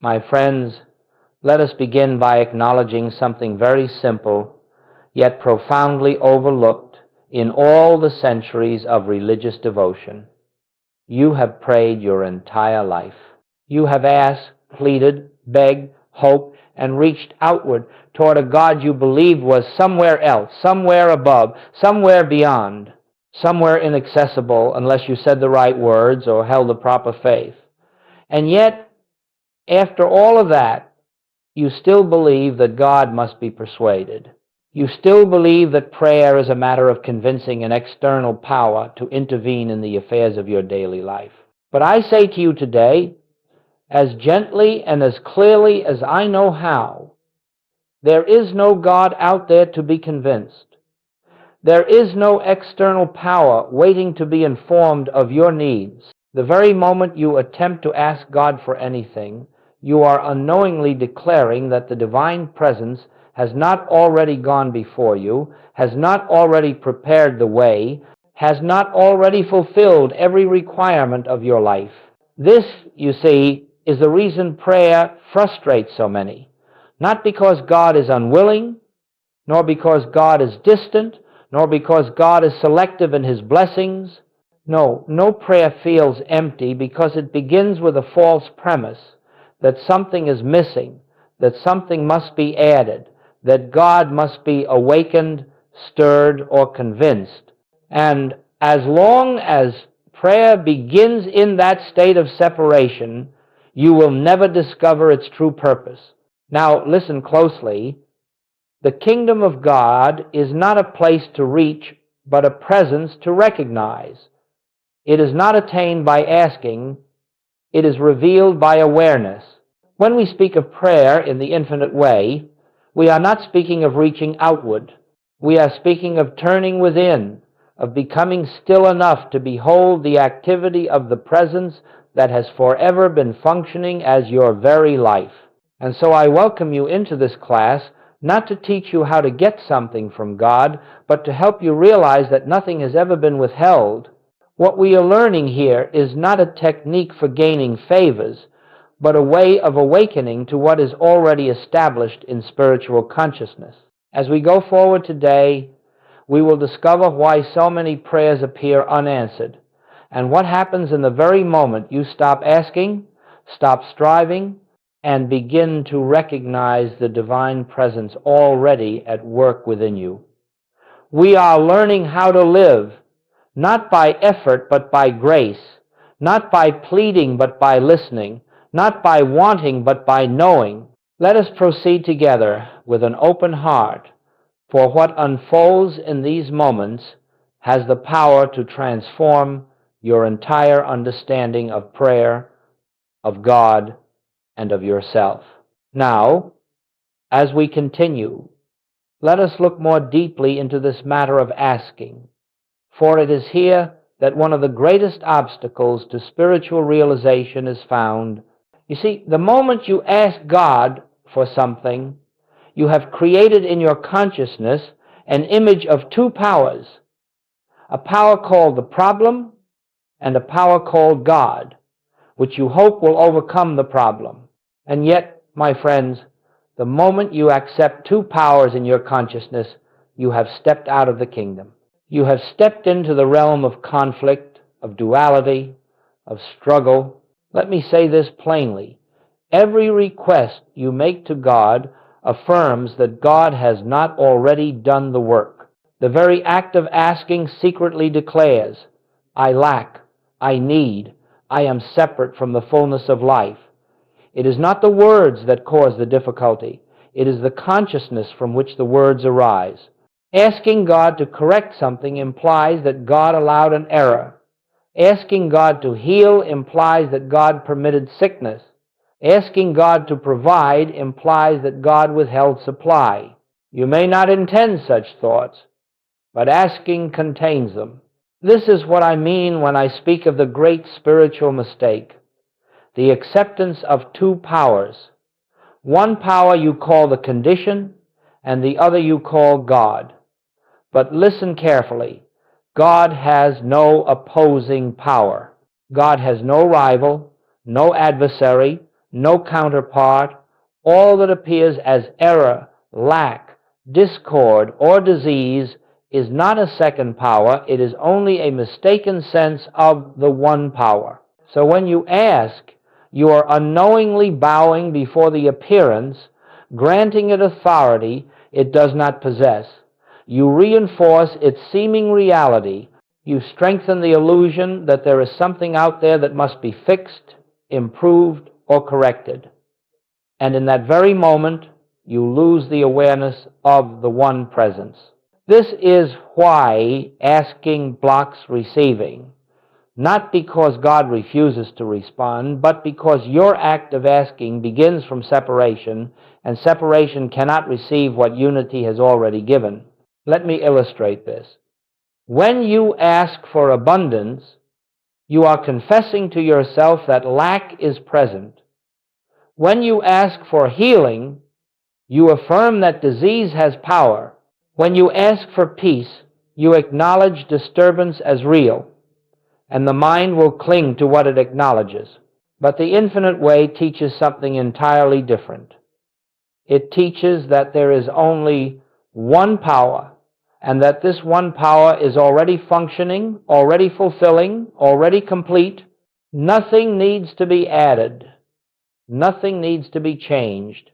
My friends, let us begin by acknowledging something very simple, yet profoundly overlooked in all the centuries of religious devotion. You have prayed your entire life. You have asked, pleaded, begged, hoped, and reached outward toward a God you believed was somewhere else, somewhere above, somewhere beyond, somewhere inaccessible unless you said the right words or held the proper faith. And yet, after all of that, you still believe that God must be persuaded. You still believe that prayer is a matter of convincing an external power to intervene in the affairs of your daily life. But I say to you today, as gently and as clearly as I know how, there is no God out there to be convinced. There is no external power waiting to be informed of your needs. The very moment you attempt to ask God for anything, you are unknowingly declaring that the divine presence has not already gone before you, has not already prepared the way, has not already fulfilled every requirement of your life. This, you see, is the reason prayer frustrates so many. Not because God is unwilling, nor because God is distant, nor because God is selective in His blessings. No prayer feels empty because it begins with a false premise that something is missing, that something must be added, that God must be awakened, stirred, or convinced. And as long as prayer begins in that state of separation, you will never discover its true purpose. Now, listen closely. The kingdom of God is not a place to reach, but a presence to recognize. It is not attained by asking, it is revealed by awareness. When we speak of prayer in the infinite way, we are not speaking of reaching outward. We are speaking of turning within, of becoming still enough to behold the activity of the presence that has forever been functioning as your very life. And so I welcome you into this class, not to teach you how to get something from God, but to help you realize that nothing has ever been withheld. What we are learning here is not a technique for gaining favors, but a way of awakening to what is already established in spiritual consciousness. As we go forward today, we will discover why so many prayers appear unanswered, and what happens in the very moment you stop asking, stop striving, and begin to recognize the divine presence already at work within you. We are learning how to live, not by effort but by grace, not by pleading but by listening, not by wanting but by knowing. Let us proceed together with an open heart, for what unfolds in these moments has the power to transform your entire understanding of prayer, of God, and of yourself. Now, as we continue, let us look more deeply into this matter of asking, for it is here that one of the greatest obstacles to spiritual realization is found. You see, the moment you ask God for something, you have created in your consciousness an image of two powers, a power called the problem and a power called God, which you hope will overcome the problem. And yet, my friends, the moment you accept two powers in your consciousness, you have stepped out of the kingdom. You have stepped into the realm of conflict, of duality, of struggle. Let me say this plainly. Every request you make to God affirms that God has not already done the work. The very act of asking secretly declares, I lack, I need, I am separate from the fullness of life. It is not the words that cause the difficulty. It is the consciousness from which the words arise. Asking God to correct something implies that God allowed an error. Asking God to heal implies that God permitted sickness. Asking God to provide implies that God withheld supply. You may not intend such thoughts, but asking contains them. This is what I mean when I speak of the great spiritual mistake, the acceptance of two powers. One power you call the condition, and the other you call God. But listen carefully. God has no opposing power. God has no rival, no adversary, no counterpart, all that appears as error, lack, discord, or disease is not a second power, it is only a mistaken sense of the one power. So when you ask, you are unknowingly bowing before the appearance, granting it authority it does not possess. You reinforce its seeming reality. You strengthen the illusion that there is something out there that must be fixed, improved, or corrected. And in that very moment, you lose the awareness of the one presence. This is why asking blocks receiving. Not because God refuses to respond, but because your act of asking begins from separation, and separation cannot receive what unity has already given. Let me illustrate this. When you ask for abundance, you are confessing to yourself that lack is present. When you ask for healing, you affirm that disease has power. When you ask for peace, you acknowledge disturbance as real, and the mind will cling to what it acknowledges. But the infinite way teaches something entirely different. It teaches that there is only one power, and that this one power is already functioning, already fulfilling, already complete. Nothing needs to be added. Nothing needs to be changed.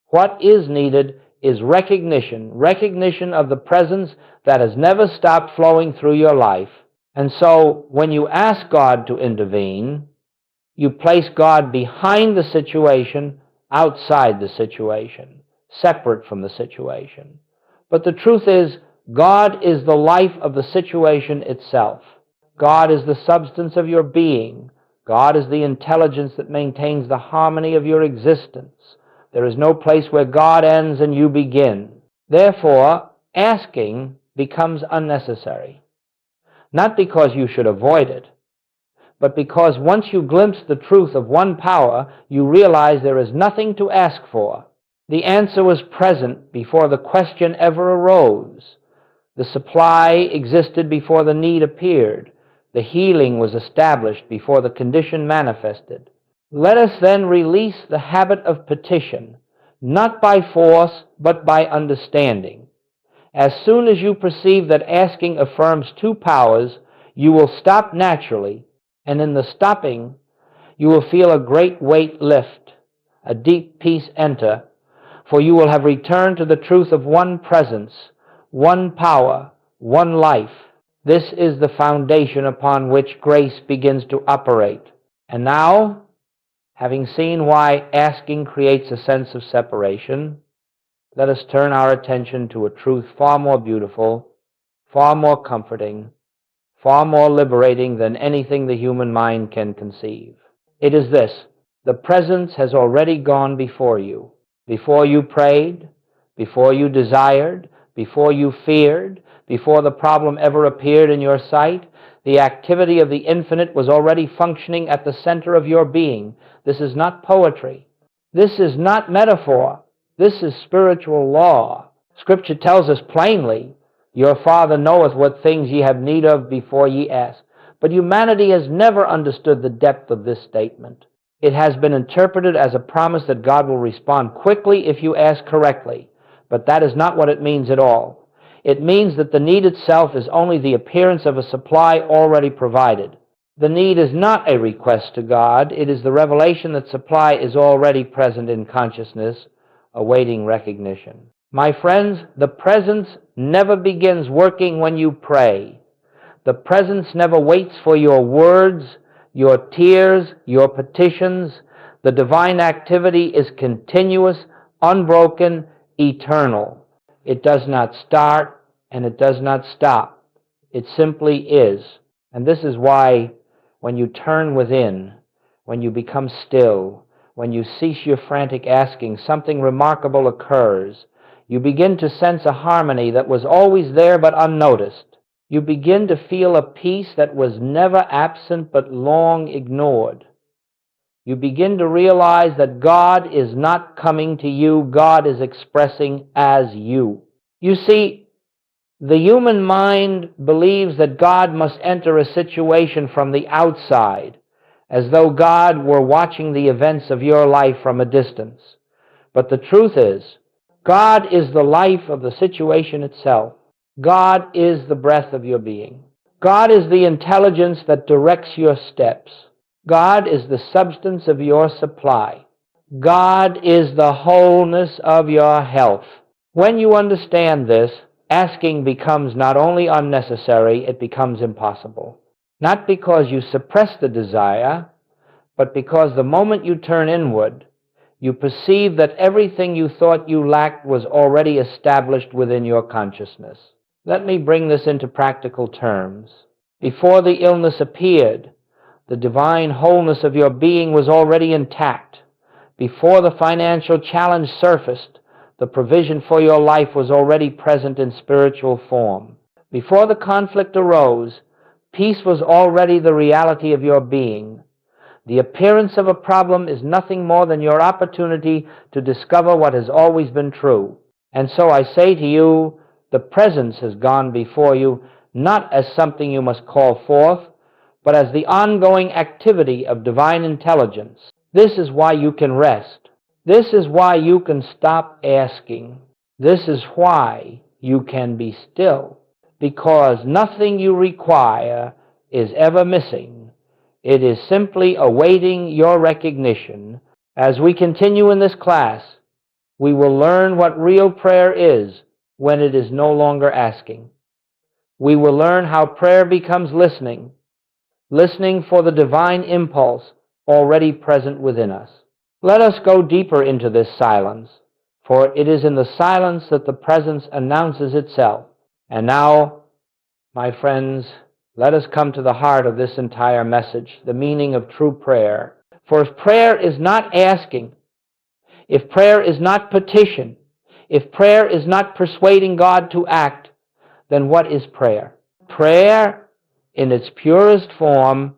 What is needed is recognition of the presence that has never stopped flowing through your life. And so when you ask God to intervene, you place God behind the situation, outside the situation, separate from the situation. But the truth is, God is the life of the situation itself. God is the substance of your being. God is the intelligence that maintains the harmony of your existence. There is no place where God ends and you begin. Therefore, asking becomes unnecessary. Not because you should avoid it, but because once you glimpse the truth of one power, you realize there is nothing to ask for. The answer was present before the question ever arose. The supply existed before the need appeared. The healing was established before the condition manifested. Let us then release the habit of petition, not by force, but by understanding. As soon as you perceive that asking affirms two powers, you will stop naturally, and in the stopping, you will feel a great weight lift, a deep peace enter, for you will have returned to the truth of one presence, one power, one life. This is the foundation upon which grace begins to operate. And now, having seen why asking creates a sense of separation, let us turn our attention to a truth far more beautiful, far more comforting, far more liberating than anything the human mind can conceive. It is this: the presence has already gone before you. Before you prayed, before you desired, before you feared, before the problem ever appeared in your sight, the activity of the infinite was already functioning at the center of your being. This is not poetry. This is not metaphor. This is spiritual law. Scripture tells us plainly, your Father knoweth what things ye have need of before ye ask. But humanity has never understood the depth of this statement. It has been interpreted as a promise that God will respond quickly if you ask correctly. But that is not what it means at all. It means that the need itself is only the appearance of a supply already provided. The need is not a request to God. It is the revelation that supply is already present in consciousness, awaiting recognition. My friends, the presence never begins working when you pray. The presence never waits for your words, your tears, your petitions. The divine activity is continuous, unbroken, eternal. It does not start and it does not stop. It simply is. And this is why when you turn within, when you become still, when you cease your frantic asking, something remarkable occurs. You begin to sense a harmony that was always there but unnoticed. You begin to feel a peace that was never absent but long ignored. You begin to realize that God is not coming to you, God is expressing as you. You see, the human mind believes that God must enter a situation from the outside, as though God were watching the events of your life from a distance. But the truth is, God is the life of the situation itself. God is the breath of your being. God is the intelligence that directs your steps. God is the substance of your supply. God is the wholeness of your health. When you understand this, asking becomes not only unnecessary, it becomes impossible. Not because you suppress the desire, but because the moment you turn inward, you perceive that everything you thought you lacked was already established within your consciousness. Let me bring this into practical terms. Before the illness appeared, the divine wholeness of your being was already intact. Before the financial challenge surfaced, the provision for your life was already present in spiritual form. Before the conflict arose, peace was already the reality of your being. The appearance of a problem is nothing more than your opportunity to discover what has always been true. And so I say to you, the presence has gone before you, not as something you must call forth, but as the ongoing activity of divine intelligence. This is why you can rest. This is why you can stop asking. This is why you can be still, because nothing you require is ever missing. It is simply awaiting your recognition. As we continue in this class, we will learn what real prayer is when it is no longer asking. We will learn how prayer becomes listening, listening for the divine impulse already present within us. Let us go deeper into this silence, for it is in the silence that the presence announces itself. And now, my friends, let us come to the heart of this entire message, the meaning of true prayer. For if prayer is not asking, if prayer is not petition, if prayer is not persuading God to act, then what is prayer? Prayer, in its purest form,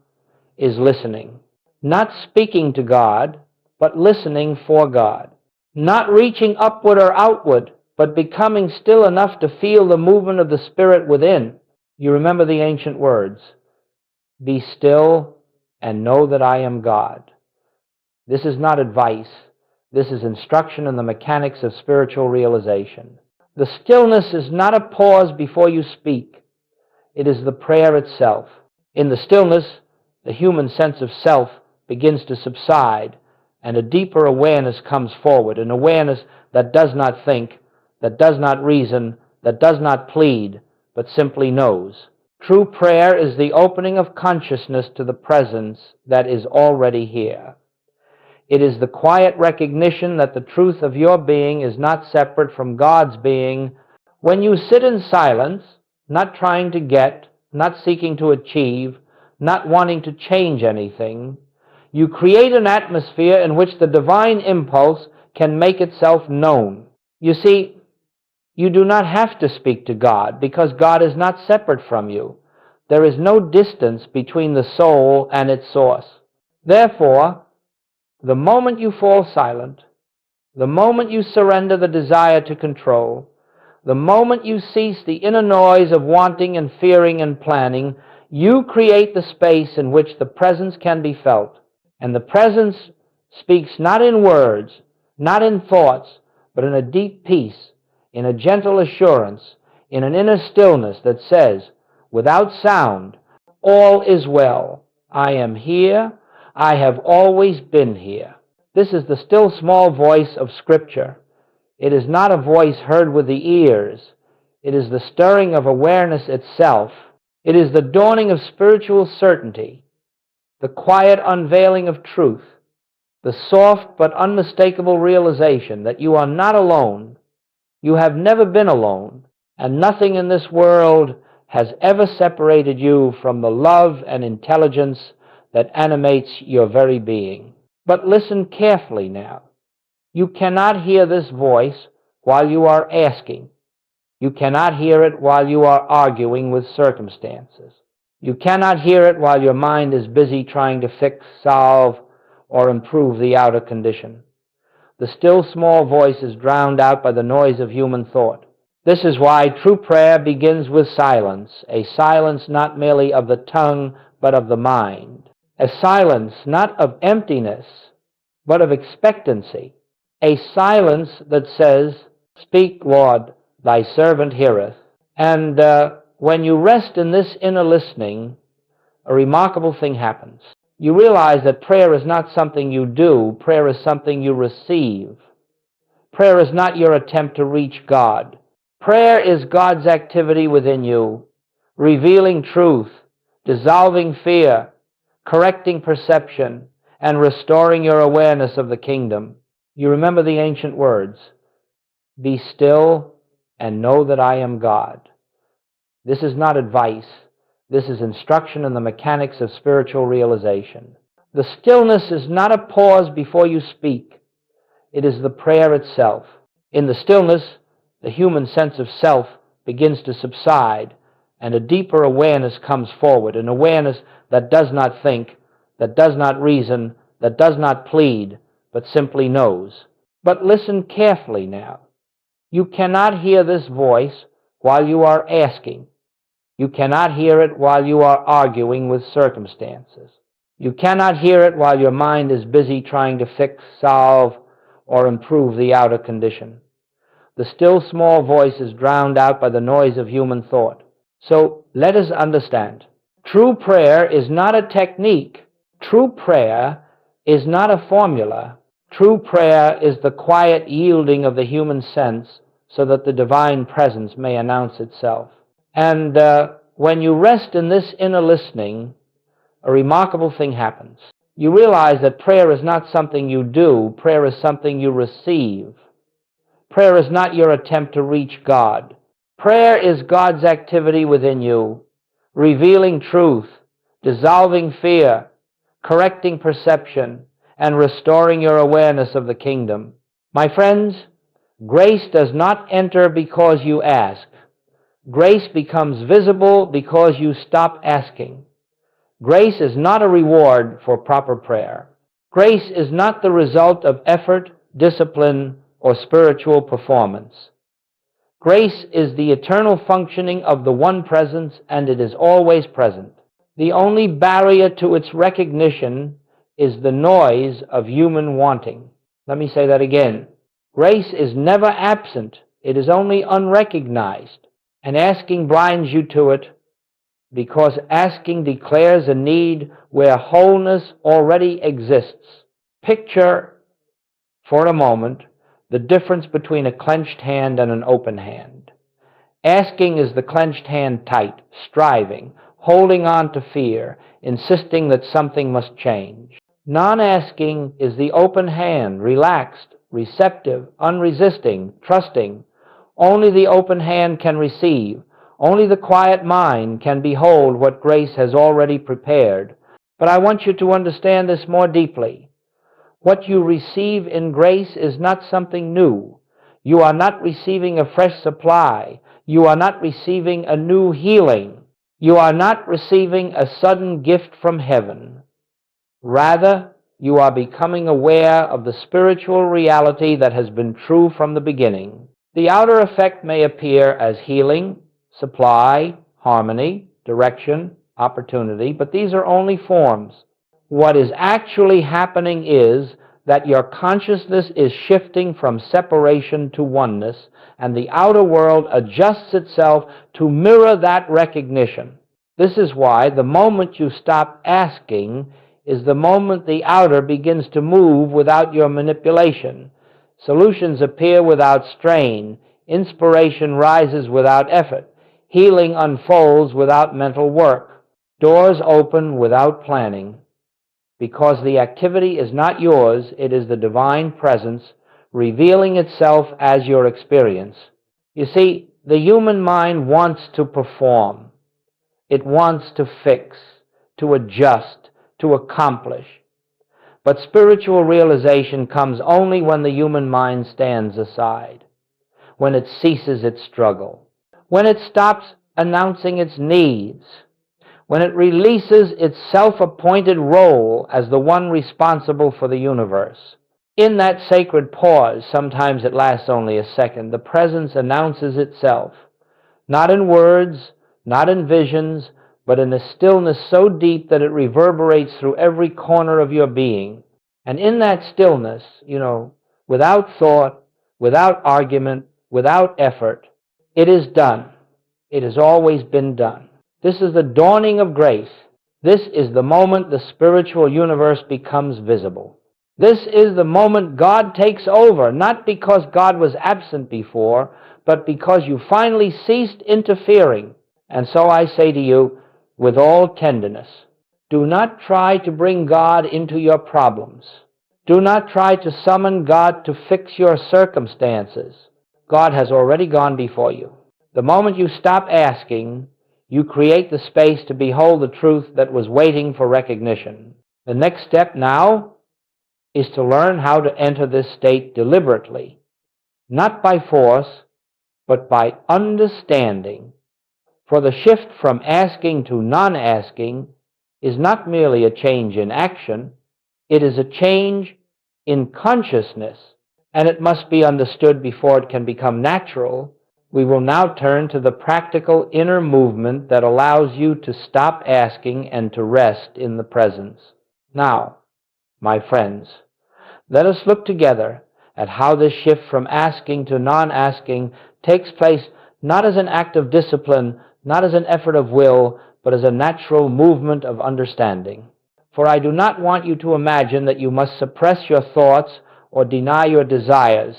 is listening. Not speaking to God, but listening for God. Not reaching upward or outward, but becoming still enough to feel the movement of the Spirit within. You remember the ancient words, "Be still and know that I am God." This is not advice. This is instruction in the mechanics of spiritual realization. The stillness is not a pause before you speak. It is the prayer itself. In the stillness, the human sense of self begins to subside, and a deeper awareness comes forward, an awareness that does not think, that does not reason, that does not plead, but simply knows. True prayer is the opening of consciousness to the presence that is already here. It is the quiet recognition that the truth of your being is not separate from God's being. When you sit in silence, not trying to get, not seeking to achieve, not wanting to change anything, you create an atmosphere in which the divine impulse can make itself known. You see, you do not have to speak to God because God is not separate from you. There is no distance between the soul and its source. Therefore, the moment you fall silent, the moment you surrender the desire to control, the moment you cease the inner noise of wanting and fearing and planning, you create the space in which the presence can be felt. And the presence speaks not in words, not in thoughts, but in a deep peace, in a gentle assurance, in an inner stillness that says, without sound, all is well. I am here. I have always been here. This is the still small voice of Scripture. It is not a voice heard with the ears. It is the stirring of awareness itself. It is the dawning of spiritual certainty, the quiet unveiling of truth, the soft but unmistakable realization that you are not alone. You have never been alone, and nothing in this world has ever separated you from the love and intelligence that animates your very being. But listen carefully now. You cannot hear this voice while you are asking. You cannot hear it while you are arguing with circumstances. You cannot hear it while your mind is busy trying to fix, solve, or improve the outer condition. The still small voice is drowned out by the noise of human thought. This is why true prayer begins with silence, a silence not merely of the tongue, but of the mind. a silence not of emptiness, but of expectancy, a silence that says, "Speak, Lord, thy servant heareth." And when you rest in this inner listening, a remarkable thing happens. You realize that prayer is not something you do, prayer is something you receive. Prayer is not your attempt to reach God. Prayer is God's activity within you, revealing truth, dissolving fear, correcting perception, and restoring your awareness of the kingdom. You remember the ancient words, "Be still and know that I am God." This is not advice. This is instruction in the mechanics of spiritual realization. The stillness is not a pause before you speak. It is the prayer itself. In the stillness, the human sense of self begins to subside, and a deeper awareness comes forward, an awareness that does not think, that does not reason, that does not plead, but simply knows. But listen carefully now. You cannot hear this voice while you are asking. You cannot hear it while you are arguing with circumstances. You cannot hear it while your mind is busy trying to fix, solve, or improve the outer condition. The still small voice is drowned out by the noise of human thought. So let us understand. True prayer is not a technique. True prayer is not a formula. True prayer is the quiet yielding of the human sense so that the divine presence may announce itself. And when you rest in this inner listening, a remarkable thing happens. You realize that prayer is not something you do, prayer is something you receive. Prayer is not your attempt to reach God. Prayer is God's activity within you, revealing truth, dissolving fear, correcting perception, and restoring your awareness of the kingdom. My friends, grace does not enter because you ask. Grace becomes visible because you stop asking. Grace is not a reward for proper prayer. Grace is not the result of effort, discipline, or spiritual performance. Grace is the eternal functioning of the one presence, and it is always present. The only barrier to its recognition is the noise of human wanting. Let me say that again. Grace is never absent. It is only unrecognized, and asking blinds you to it, because asking declares a need where wholeness already exists. Picture, for a moment, the difference between a clenched hand and an open hand. Asking is the clenched hand tight, striving, holding on to fear, insisting that something must change. Non-asking is the open hand, relaxed, receptive, unresisting, trusting. Only the open hand can receive. Only the quiet mind can behold what grace has already prepared. But I want you to understand this more deeply. What you receive in grace is not something new. You are not receiving a fresh supply. You are not receiving a new healing. You are not receiving a sudden gift from heaven. Rather, you are becoming aware of the spiritual reality that has been true from the beginning. The outer effect may appear as healing, supply, harmony, direction, opportunity, but these are only forms. What is actually happening is that your consciousness is shifting from separation to oneness, and the outer world adjusts itself to mirror that recognition. This is why the moment you stop asking is the moment the outer begins to move without your manipulation. Solutions appear without strain. Inspiration rises without effort. Healing unfolds without mental work. Doors open without planning. Because the activity is not yours, it is the divine presence revealing itself as your experience. You see, the human mind wants to perform. It wants to fix, to adjust, to accomplish. But spiritual realization comes only when the human mind stands aside, when it ceases its struggle, when it stops announcing its needs, when it releases its self-appointed role as the one responsible for the universe. In that sacred pause, sometimes it lasts only a second, the presence announces itself, not in words, not in visions, but in a stillness so deep that it reverberates through every corner of your being. And in that stillness, without thought, without argument, without effort, it is done. It has always been done. This is the dawning of grace. This is the moment the spiritual universe becomes visible. This is the moment God takes over, not because God was absent before, but because you finally ceased interfering. And so I say to you, with all tenderness, do not try to bring God into your problems. Do not try to summon God to fix your circumstances. God has already gone before you. The moment you stop asking, you create the space to behold the truth that was waiting for recognition. The next step now is to learn how to enter this state deliberately, not by force, but by understanding. For the shift from asking to non-asking is not merely a change in action, it is a change in consciousness, and it must be understood before it can become natural. We will now turn to the practical inner movement that allows you to stop asking and to rest in the presence. Now, my friends, let us look together at how this shift from asking to non-asking takes place not as an act of discipline, not as an effort of will, but as a natural movement of understanding. For I do not want you to imagine that you must suppress your thoughts or deny your desires.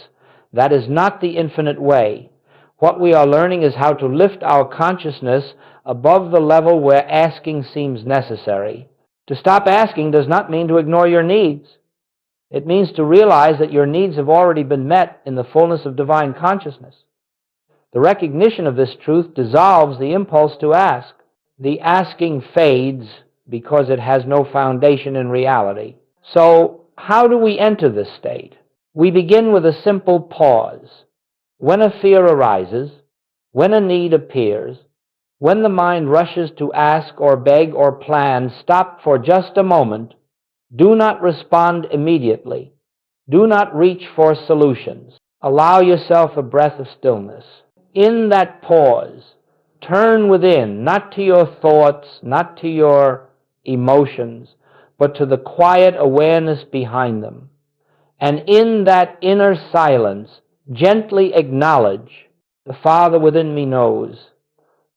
That is not the infinite way. What we are learning is how to lift our consciousness above the level where asking seems necessary. To stop asking does not mean to ignore your needs. It means to realize that your needs have already been met in the fullness of divine consciousness. The recognition of this truth dissolves the impulse to ask. The asking fades because it has no foundation in reality. So, how do we enter this state? We begin with a simple pause. When a fear arises, when a need appears, when the mind rushes to ask or beg or plan, stop for just a moment. Do not respond immediately. Do not reach for solutions. Allow yourself a breath of stillness. In that pause, turn within, not to your thoughts, not to your emotions, but to the quiet awareness behind them. And in that inner silence, gently acknowledge, the Father within me knows.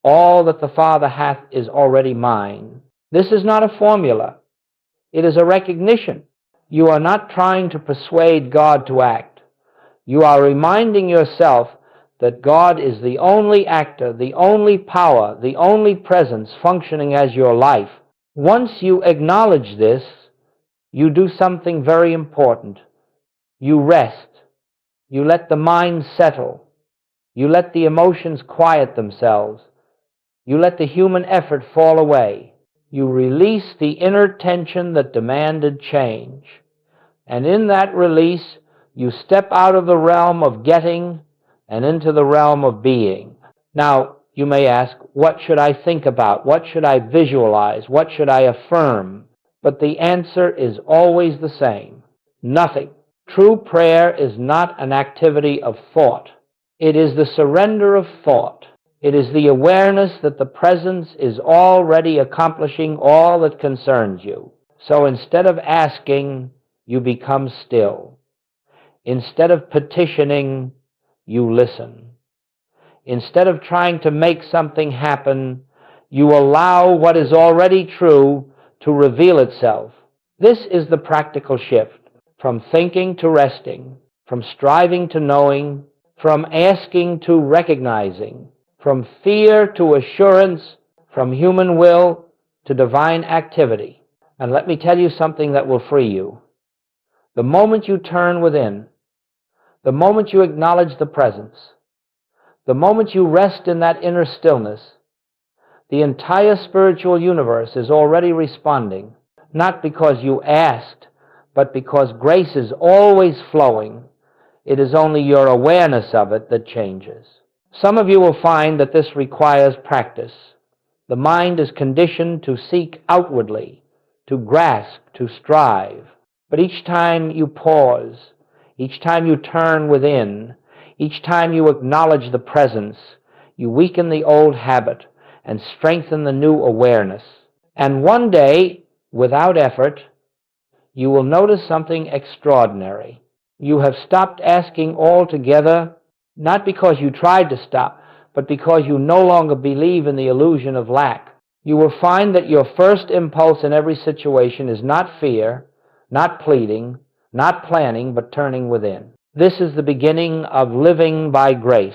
All that the Father hath is already mine. This is not a formula. It is a recognition. You are not trying to persuade God to act. You are reminding yourself that God is the only actor, the only power, the only presence functioning as your life. Once you acknowledge this, you do something very important. You rest. You let the mind settle. You let the emotions quiet themselves. You let the human effort fall away. You release the inner tension that demanded change. And in that release, you step out of the realm of getting and into the realm of being. Now, you may ask, what should I think about? What should I visualize? What should I affirm? But the answer is always the same. Nothing. True prayer is not an activity of thought. It is the surrender of thought. It is the awareness that the presence is already accomplishing all that concerns you. So instead of asking, you become still. Instead of petitioning, you listen. Instead of trying to make something happen, you allow what is already true to reveal itself. This is the practical shift, from thinking to resting, from striving to knowing, from asking to recognizing, from fear to assurance, from human will to divine activity. And let me tell you something that will free you. The moment you turn within, the moment you acknowledge the presence, the moment you rest in that inner stillness, the entire spiritual universe is already responding, not because you asked, but because grace is always flowing. It is only your awareness of it that changes. Some of you will find that this requires practice. The mind is conditioned to seek outwardly, to grasp, to strive. But each time you pause, each time you turn within, each time you acknowledge the presence, you weaken the old habit and strengthen the new awareness. And one day, without effort, you will notice something extraordinary. You have stopped asking altogether, not because you tried to stop, but because you no longer believe in the illusion of lack. You will find that your first impulse in every situation is not fear, not pleading, not planning, but turning within. This is the beginning of living by grace.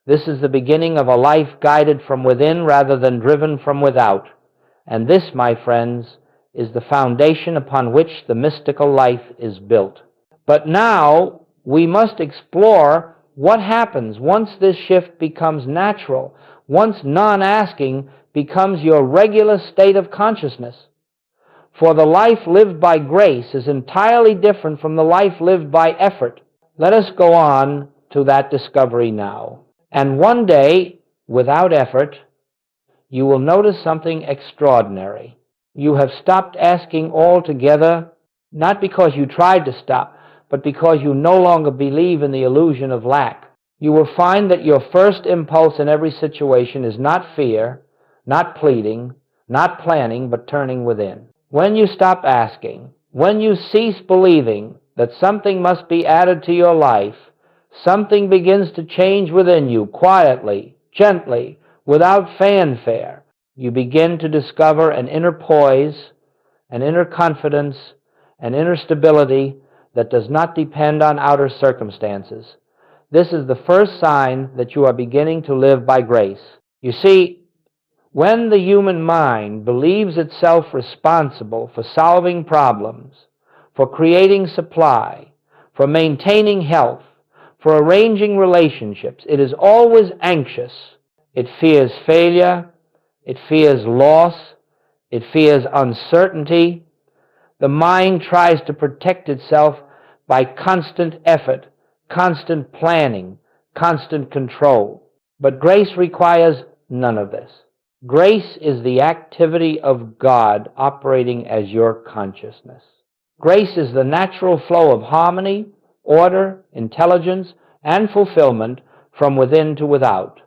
This is the beginning of a life guided from within rather than driven from without. And this, my friends, is the foundation upon which the mystical life is built. But now we must explore what happens once this shift becomes natural, once non-asking becomes your regular state of consciousness. For the life lived by grace is entirely different from the life lived by effort. Let us go on to that discovery now. And one day, without effort, you will notice something extraordinary. You have stopped asking altogether, not because you tried to stop, but because you no longer believe in the illusion of lack. You will find that your first impulse in every situation is not fear, not pleading, not planning, but turning within. When you stop asking, when you cease believing that something must be added to your life, something begins to change within you quietly, gently, without fanfare. You begin to discover an inner poise, an inner confidence, an inner stability that does not depend on outer circumstances. This is the first sign that you are beginning to live by grace. You see, when the human mind believes itself responsible for solving problems, for creating supply, for maintaining health, for arranging relationships, it is always anxious. It fears failure, it fears loss, it fears uncertainty. The mind tries to protect itself by constant effort, constant planning, constant control. But grace requires none of this. Grace is the activity of God operating as your consciousness. Grace is the natural flow of harmony, order, intelligence, and fulfillment from within to without.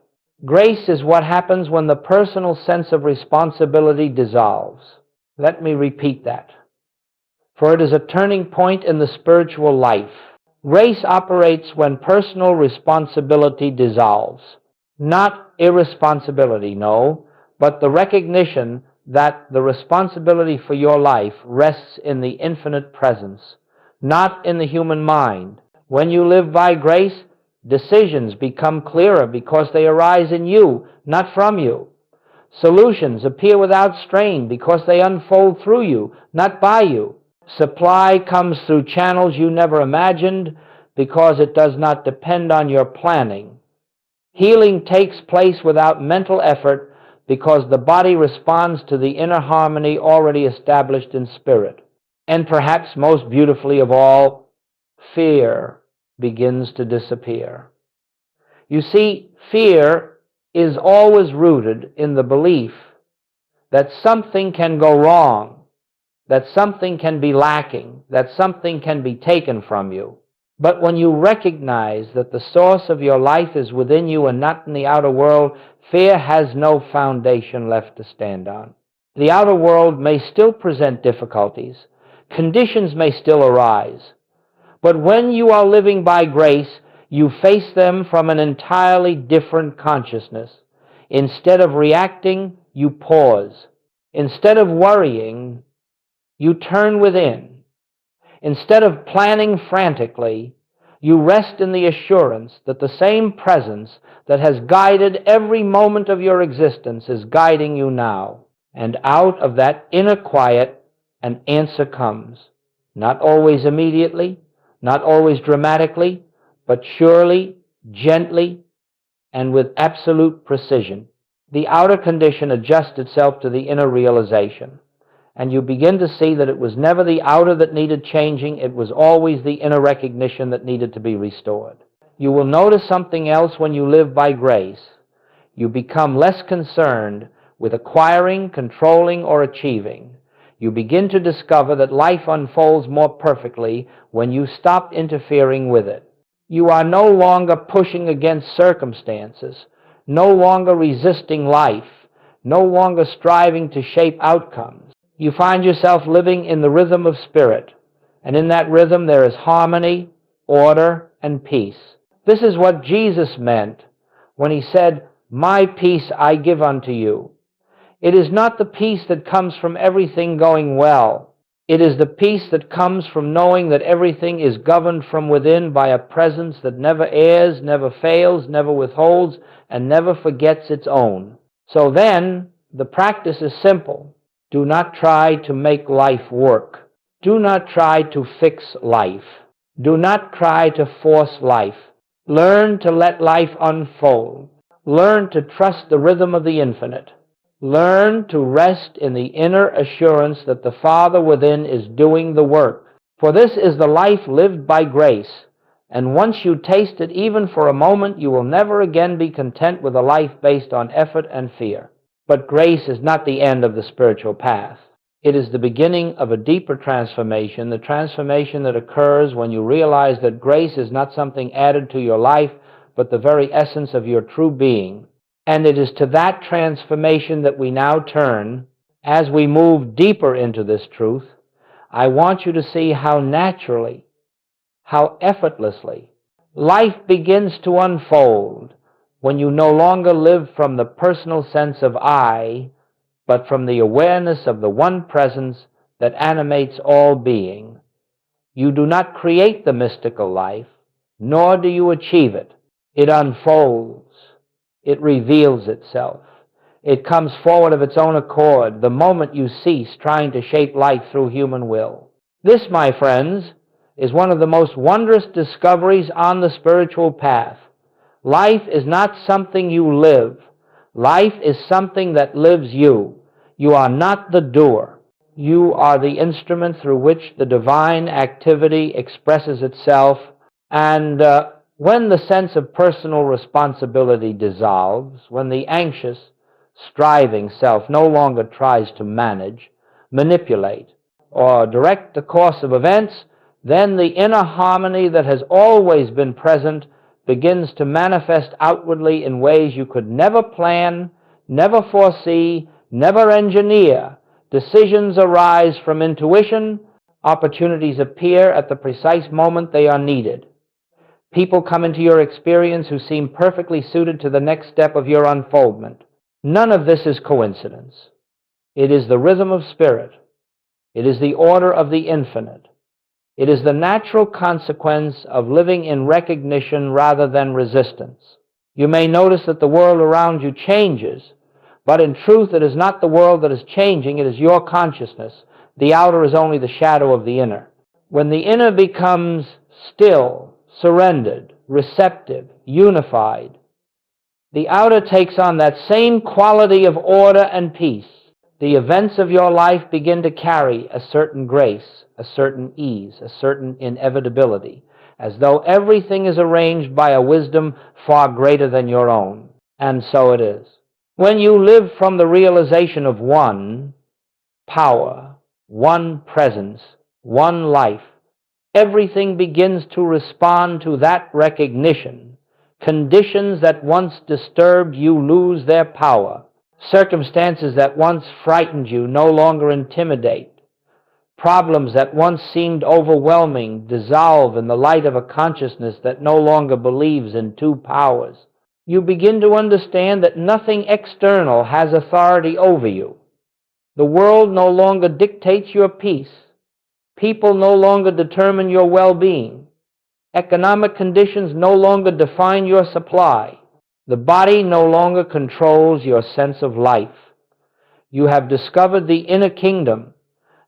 Grace is what happens when the personal sense of responsibility dissolves. Let me repeat that, for it is a turning point in the spiritual life. Grace operates when personal responsibility dissolves. Not irresponsibility, no, but the recognition that the responsibility for your life rests in the infinite presence, not in the human mind. When you live by grace, decisions become clearer because they arise in you, not from you. Solutions appear without strain because they unfold through you, not by you. Supply comes through channels you never imagined because it does not depend on your planning. Healing takes place without mental effort because the body responds to the inner harmony already established in spirit. And perhaps most beautifully of all, fear begins to disappear. You see, fear is always rooted in the belief that something can go wrong, that something can be lacking, that something can be taken from you. But when you recognize that the source of your life is within you and not in the outer world, fear has no foundation left to stand on. The outer world may still present difficulties. Conditions may still arise. But when you are living by grace, you face them from an entirely different consciousness. Instead of reacting, you pause. Instead of worrying, you turn within. Instead of planning frantically, you rest in the assurance that the same presence that has guided every moment of your existence is guiding you now. And out of that inner quiet, an answer comes. Not always immediately, not always dramatically, but surely, gently, and with absolute precision. The outer condition adjusts itself to the inner realization. And you begin to see that it was never the outer that needed changing, it was always the inner recognition that needed to be restored. You will notice something else when you live by grace. You become less concerned with acquiring, controlling, or achieving. You begin to discover that life unfolds more perfectly when you stop interfering with it. You are no longer pushing against circumstances, no longer resisting life, no longer striving to shape outcomes. You find yourself living in the rhythm of spirit, and in that rhythm there is harmony, order, and peace. This is what Jesus meant when he said, "My peace I give unto you." It is not the peace that comes from everything going well. It is the peace that comes from knowing that everything is governed from within by a presence that never errs, never fails, never withholds, and never forgets its own. So then, the practice is simple. Do not try to make life work. Do not try to fix life. Do not try to force life. Learn to let life unfold. Learn to trust the rhythm of the infinite. Learn to rest in the inner assurance that the Father within is doing the work. For this is the life lived by grace, and once you taste it even for a moment, you will never again be content with a life based on effort and fear. But grace is not the end of the spiritual path. It is the beginning of a deeper transformation, the transformation that occurs when you realize that grace is not something added to your life, but the very essence of your true being. And it is to that transformation that we now turn. As we move deeper into this truth, I want you to see how naturally, how effortlessly, life begins to unfold when you no longer live from the personal sense of I, but from the awareness of the one presence that animates all being. You do not create the mystical life, nor do you achieve it. It unfolds. It reveals itself. It comes forward of its own accord the moment you cease trying to shape life through human will. This, my friends, is one of the most wondrous discoveries on the spiritual path. Life is not something you live. Life is something that lives you. You are not the doer. You are the instrument through which the divine activity expresses itself, and when the sense of personal responsibility dissolves, when the anxious, striving self no longer tries to manage, manipulate, or direct the course of events, then the inner harmony that has always been present begins to manifest outwardly in ways you could never plan, never foresee, never engineer. Decisions arise from intuition. Opportunities appear at the precise moment they are needed. People come into your experience who seem perfectly suited to the next step of your unfoldment. None of this is coincidence. It is the rhythm of spirit. It is the order of the infinite. It is the natural consequence of living in recognition rather than resistance. You may notice that the world around you changes, but in truth it is not the world that is changing, it is your consciousness. The outer is only the shadow of the inner. When the inner becomes still, surrendered, receptive, unified, the outer takes on that same quality of order and peace. The events of your life begin to carry a certain grace, a certain ease, a certain inevitability, as though everything is arranged by a wisdom far greater than your own. And so it is. When you live from the realization of one power, one presence, one life, everything begins to respond to that recognition. Conditions that once disturbed you lose their power. Circumstances that once frightened you no longer intimidate. Problems that once seemed overwhelming dissolve in the light of a consciousness that no longer believes in two powers. You begin to understand that nothing external has authority over you. The world no longer dictates your peace. People no longer determine your well-being. Economic conditions no longer define your supply. The body no longer controls your sense of life. You have discovered the inner kingdom,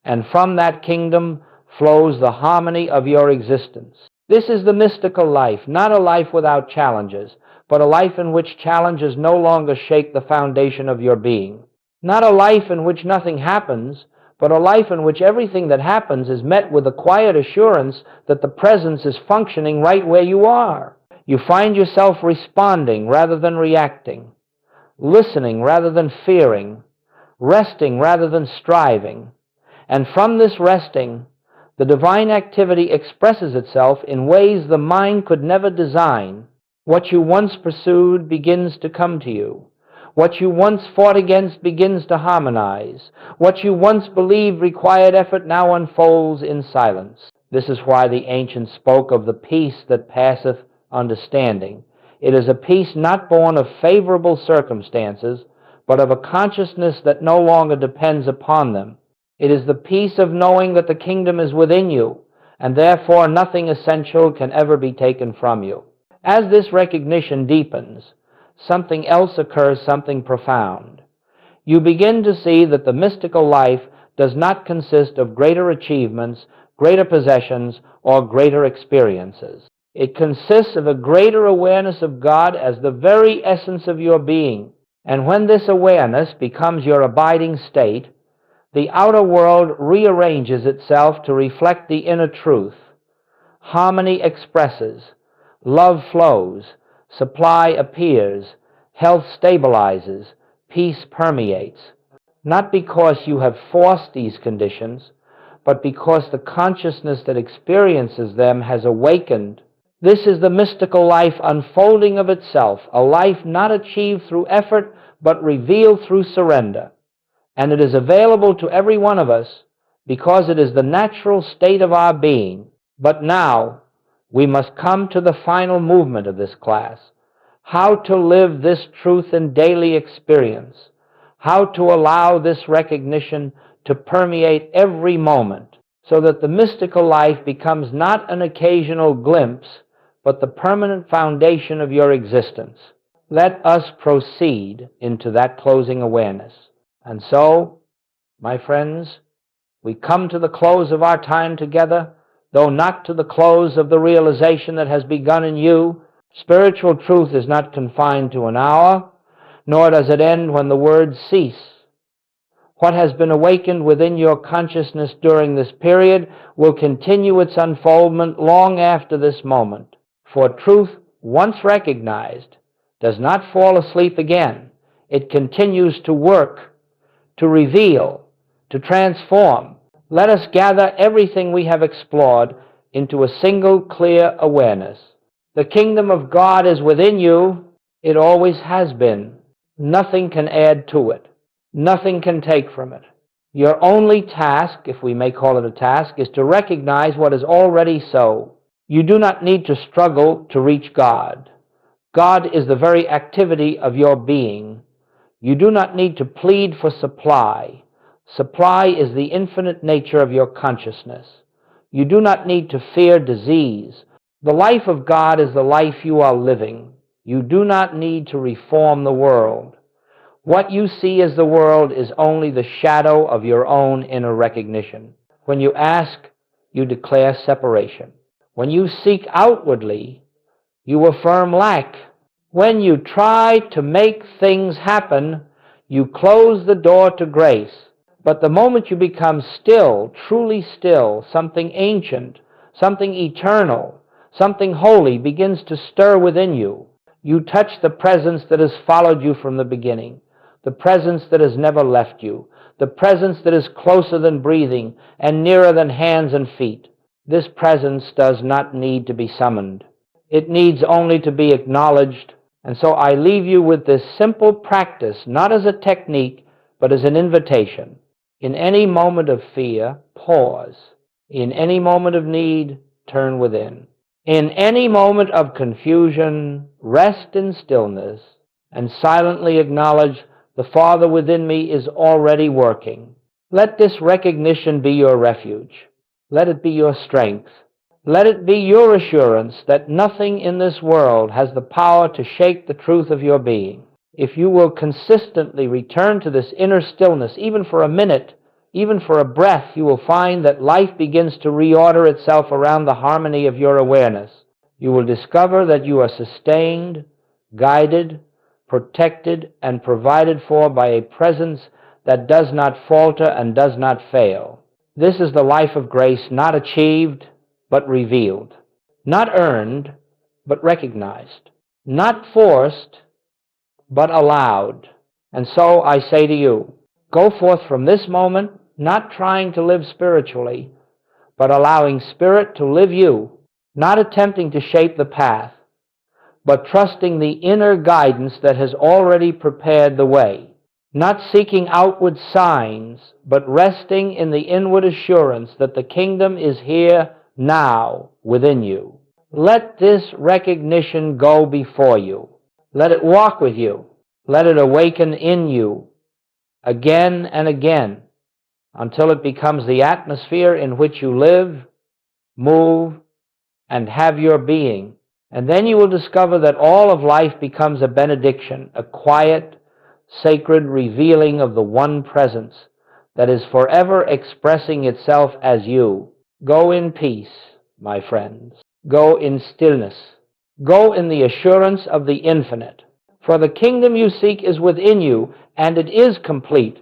and from that kingdom flows the harmony of your existence. This is the mystical life, not a life without challenges, but a life in which challenges no longer shake the foundation of your being. Not a life in which nothing happens, but a life in which everything that happens is met with a quiet assurance that the presence is functioning right where you are. You find yourself responding rather than reacting, listening rather than fearing, resting rather than striving. And from this resting, the divine activity expresses itself in ways the mind could never design. What you once pursued begins to come to you. What you once fought against begins to harmonize. What you once believed required effort now unfolds in silence. This is why the ancients spoke of the peace that passeth understanding. It is a peace not born of favorable circumstances, but of a consciousness that no longer depends upon them. It is the peace of knowing that the kingdom is within you, and therefore nothing essential can ever be taken from you. As this recognition deepens, something else occurs, something profound. You begin to see that the mystical life does not consist of greater achievements, greater possessions, or greater experiences. It consists of a greater awareness of God as the very essence of your being. And when this awareness becomes your abiding state, the outer world rearranges itself to reflect the inner truth. Harmony expresses, love flows, supply appears, health stabilizes, peace permeates. Not because you have forced these conditions, but because the consciousness that experiences them has awakened. This is the mystical life unfolding of itself, a life not achieved through effort, but revealed through surrender. And it is available to every one of us because it is the natural state of our being. But now, we must come to the final movement of this class. How to live this truth in daily experience. How to allow this recognition to permeate every moment, so that the mystical life becomes not an occasional glimpse, but the permanent foundation of your existence. Let us proceed into that closing awareness. And so, my friends, we come to the close of our time together, though not to the close of the realization that has begun in you. Spiritual truth is not confined to an hour, nor does it end when the words cease. What has been awakened within your consciousness during this period will continue its unfoldment long after this moment. For truth, once recognized, does not fall asleep again. It continues to work, to reveal, to transform. Let us gather everything we have explored into a single clear awareness. The kingdom of God is within you. It always has been. Nothing can add to it. Nothing can take from it. Your only task, if we may call it a task, is to recognize what is already so. You do not need to struggle to reach God. God is the very activity of your being. You do not need to plead for supply. Supply is the infinite nature of your consciousness. You do not need to fear disease. The life of God is the life you are living. You do not need to reform the world. What you see as the world is only the shadow of your own inner recognition. When you ask, you declare separation. When you seek outwardly, you affirm lack. When you try to make things happen, you close the door to grace. But the moment you become still, truly still, something ancient, something eternal, something holy begins to stir within you. You touch the presence that has followed you from the beginning, the presence that has never left you, the presence that is closer than breathing and nearer than hands and feet. This presence does not need to be summoned. It needs only to be acknowledged. And so I leave you with this simple practice, not as a technique, but as an invitation. In any moment of fear, pause. In any moment of need, turn within. In any moment of confusion, rest in stillness and silently acknowledge the Father within me is already working. Let this recognition be your refuge. Let it be your strength. Let it be your assurance that nothing in this world has the power to shake the truth of your being. If you will consistently return to this inner stillness, even for a minute, even for a breath, you will find that life begins to reorder itself around the harmony of your awareness. You will discover that you are sustained, guided, protected, and provided for by a presence that does not falter and does not fail. This is the life of grace, not achieved, but revealed. Not earned, but recognized. Not forced, but allowed. And so I say to you, go forth from this moment, not trying to live spiritually, but allowing Spirit to live you, not attempting to shape the path, but trusting the inner guidance that has already prepared the way, not seeking outward signs, but resting in the inward assurance that the kingdom is here now within you. Let this recognition go before you. Let it walk with you. Let it awaken in you again and again until it becomes the atmosphere in which you live, move, and have your being. And then you will discover that all of life becomes a benediction, a quiet, sacred revealing of the one presence that is forever expressing itself as you. Go in peace, my friends. Go in stillness. Go in the assurance of the infinite. For the kingdom you seek is within you, and it is complete